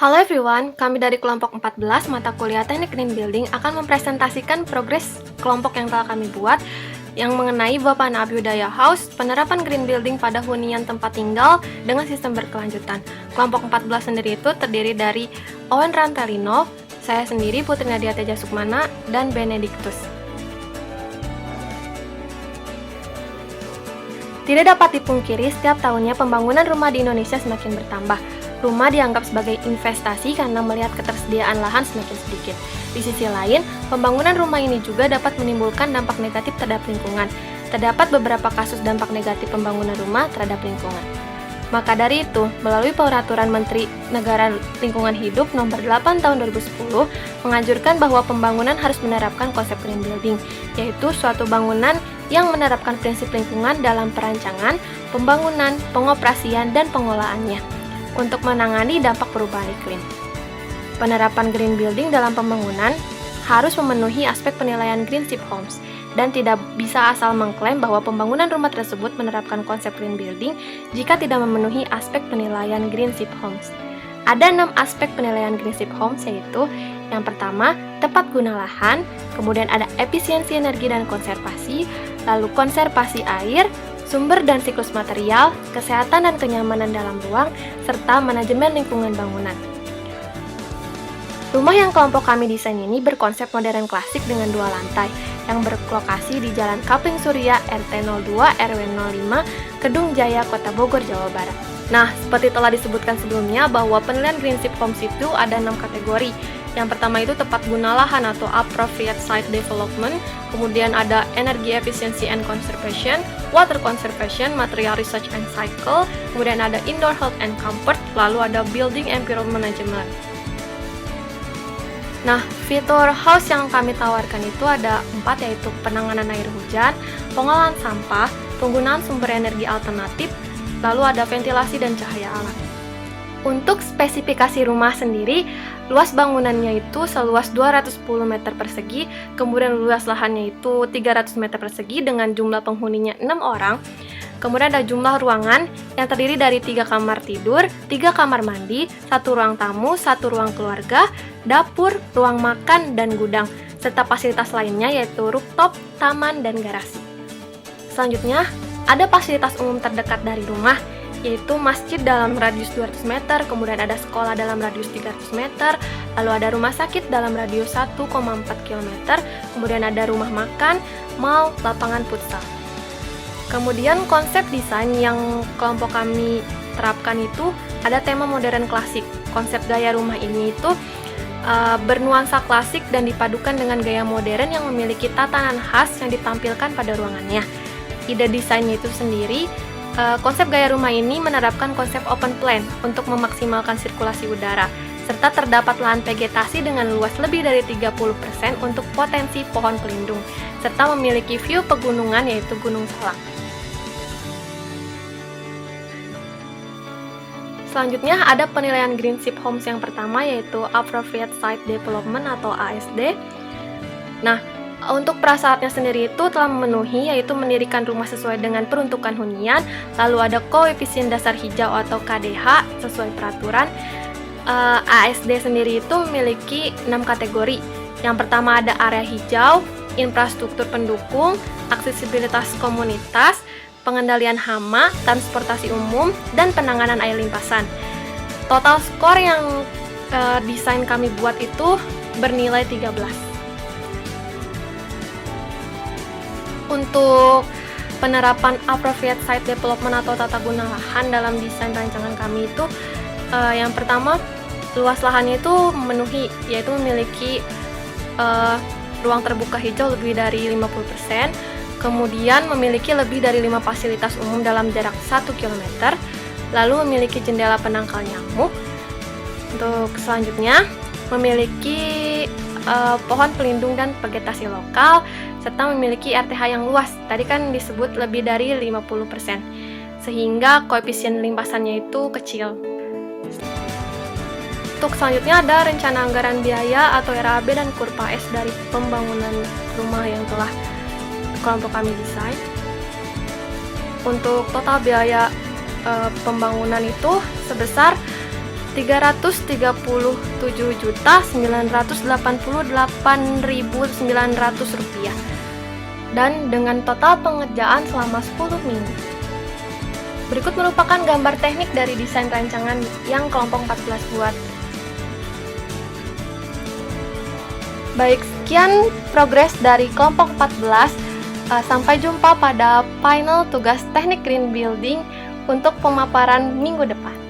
Halo everyone, kami dari kelompok 14 mata kuliah Teknik Green Building akan mempresentasikan progres kelompok yang telah kami buat yang mengenai Bapana Abhyudaya House, penerapan green building pada hunian tempat tinggal dengan sistem berkelanjutan. Kelompok 14 sendiri itu terdiri dari Owen Rantelino, saya sendiri Putri Nadia Teja Sukmana, dan Benedictus. Tidak dapat dipungkiri, setiap tahunnya pembangunan rumah di Indonesia semakin bertambah. Rumah dianggap sebagai investasi karena melihat ketersediaan lahan semakin sedikit. Di sisi lain, pembangunan rumah ini juga dapat menimbulkan dampak negatif terhadap lingkungan. Terdapat beberapa kasus dampak negatif pembangunan rumah terhadap lingkungan. Maka dari itu, melalui Peraturan Menteri Negara Lingkungan Hidup Nomor 8 Tahun 2010 menganjurkan bahwa pembangunan harus menerapkan konsep green building, yaitu suatu bangunan yang menerapkan prinsip lingkungan dalam perancangan, pembangunan, pengoperasian, dan pengolahannya untuk menangani dampak perubahan iklim. Penerapan green building dalam pembangunan harus memenuhi aspek penilaian Greenship Homes dan tidak bisa asal mengklaim bahwa pembangunan rumah tersebut menerapkan konsep green building jika tidak memenuhi aspek penilaian Greenship Homes. Ada 6 aspek penilaian Greenship Homes, yaitu yang pertama, tepat guna lahan, kemudian ada efisiensi energi dan konservasi, lalu konservasi air, sumber dan siklus material, kesehatan dan kenyamanan dalam ruang, serta manajemen lingkungan bangunan. Rumah yang kelompok kami desain ini berkonsep modern klasik dengan 2 lantai, yang berlokasi di Jalan Kapling Surya RT 02 RW 05, Kedung Jaya, Kota Bogor, Jawa Barat. Nah, seperti telah disebutkan sebelumnya bahwa penilaian Greenship Homes itu ada 6 kategori. Yang pertama itu tepat guna lahan atau appropriate site development, kemudian ada energy efficiency and conservation, water conservation, material research and cycle, kemudian ada indoor health and comfort, lalu ada building environment management. Nah, fitur house yang kami tawarkan itu ada 4, yaitu penanganan air hujan, pengolahan sampah, penggunaan sumber energi alternatif, lalu ada ventilasi dan cahaya alam. Untuk spesifikasi rumah sendiri, luas bangunannya itu seluas 210 meter persegi, kemudian luas lahannya itu 300 meter persegi dengan jumlah penghuninya 6 orang. Kemudian ada jumlah ruangan yang terdiri dari 3 kamar tidur, 3 kamar mandi, 1 ruang tamu, 1 ruang keluarga, dapur, ruang makan, dan gudang, serta fasilitas lainnya yaitu rooftop, taman, dan garasi. Selanjutnya, ada fasilitas umum terdekat dari rumah, yaitu masjid dalam radius 200 meter, kemudian ada sekolah dalam radius 300 meter, lalu ada rumah sakit dalam radius 1,4 km, kemudian ada rumah makan, mall, lapangan futsal. Kemudian konsep desain yang kelompok kami terapkan itu ada tema modern klasik. Konsep gaya rumah ini itu bernuansa klasik dan dipadukan dengan gaya modern yang memiliki tatanan khas yang ditampilkan pada ruangannya. Ide desainnya itu sendiri, konsep gaya rumah ini menerapkan konsep open plan untuk memaksimalkan sirkulasi udara, serta terdapat lahan vegetasi dengan luas lebih dari 30% untuk potensi pohon pelindung, serta memiliki view pegunungan yaitu Gunung Salak. Selanjutnya ada penilaian Greenship Homes yang pertama, yaitu Appropriate Site Development atau ASD. Nah, untuk prasyaratnya sendiri itu telah memenuhi, yaitu mendirikan rumah sesuai dengan peruntukan hunian, lalu ada koefisien dasar hijau atau KDH sesuai peraturan. ASD sendiri itu memiliki 6 kategori. Yang pertama ada area hijau, infrastruktur pendukung, aksesibilitas komunitas, pengendalian hama, transportasi umum, dan penanganan air limpasan. Total skor yang desain kami buat itu bernilai 13. Untuk penerapan appropriate site development atau tata guna lahan dalam desain rancangan kami itu, yang pertama, luas lahannya itu memenuhi, yaitu memiliki ruang terbuka hijau lebih dari 50%, kemudian memiliki lebih dari 5 fasilitas umum dalam jarak 1 km, lalu memiliki jendela penangkal nyamuk. Untuk selanjutnya, memiliki pohon pelindung dan vegetasi lokal, serta memiliki RTH yang luas, tadi kan disebut lebih dari 50%, sehingga koefisien limpasannya itu kecil. Untuk selanjutnya ada rencana anggaran biaya atau RAB dan kurva S dari pembangunan rumah yang telah kelompok kami desain. Untuk total biaya pembangunan itu sebesar Rp337.988.900 dan dengan total pengerjaan selama 10 minggu. Berikut merupakan gambar teknik dari desain rancangan yang kelompok 14 buat. Baik, sekian progres dari kelompok 14. Sampai jumpa pada final tugas teknik green building untuk pemaparan minggu depan.